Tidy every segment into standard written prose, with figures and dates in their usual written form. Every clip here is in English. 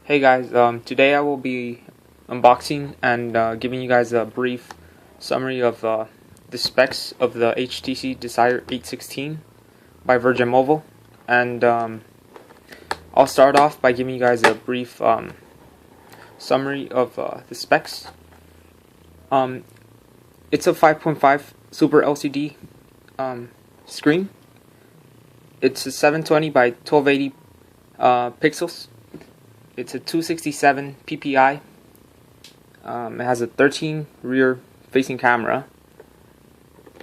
Hey guys, today I will be unboxing and giving you guys a brief summary of the specs of the HTC Desire 816 by Virgin Mobile, and I'll start off by giving you guys a brief summary of the specs. It's a 5.5 Super LCD screen. It's a 720 by 1280 pixels. It's a 267 ppi. It has a 13 rear facing camera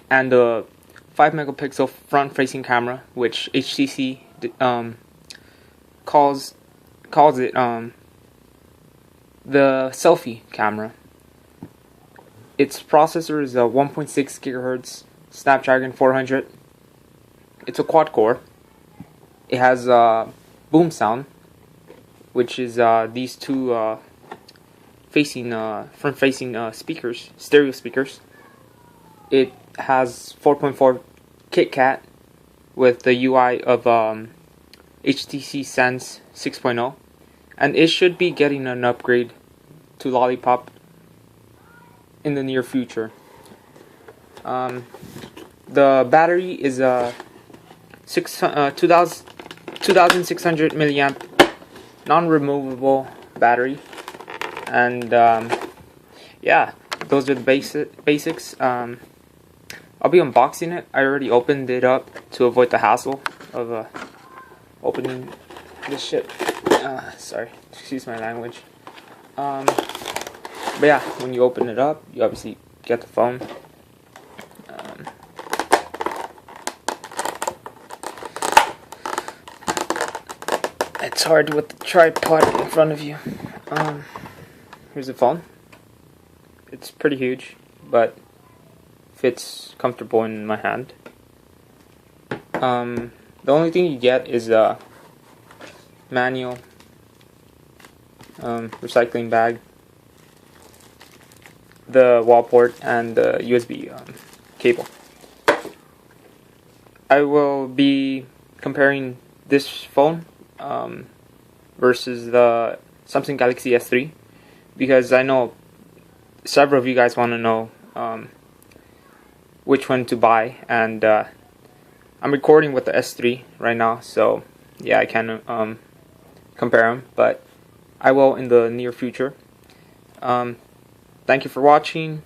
and a 5 megapixel front facing camera, which HTC calls it the selfie camera. Its processor is a 1.6 gigahertz Snapdragon 400. It's a quad core. It has boom sound, which is these two front-facing speakers, stereo speakers. It has 4.4 KitKat with the UI of HTC Sense 6.0, and it should be getting an upgrade to Lollipop in the near future. The battery is a 2600 milliamp non-removable battery, and yeah, those are the basics. I'll be unboxing it. I already opened it up to avoid the hassle of opening this shit. Sorry, excuse my language. But yeah, when you open it up, you obviously get the phone. It's hard with the tripod in front of you. Here's the phone. It's pretty huge, but fits comfortable in my hand. The only thing you get is a manual recycling bag, the wall port, and the USB cable. I will be comparing this phone versus the Samsung Galaxy S3, because I know several of you guys want to know which one to buy, and I'm recording with the S3 right now, so yeah, I can't compare them, but I will in the near future. Thank you for watching.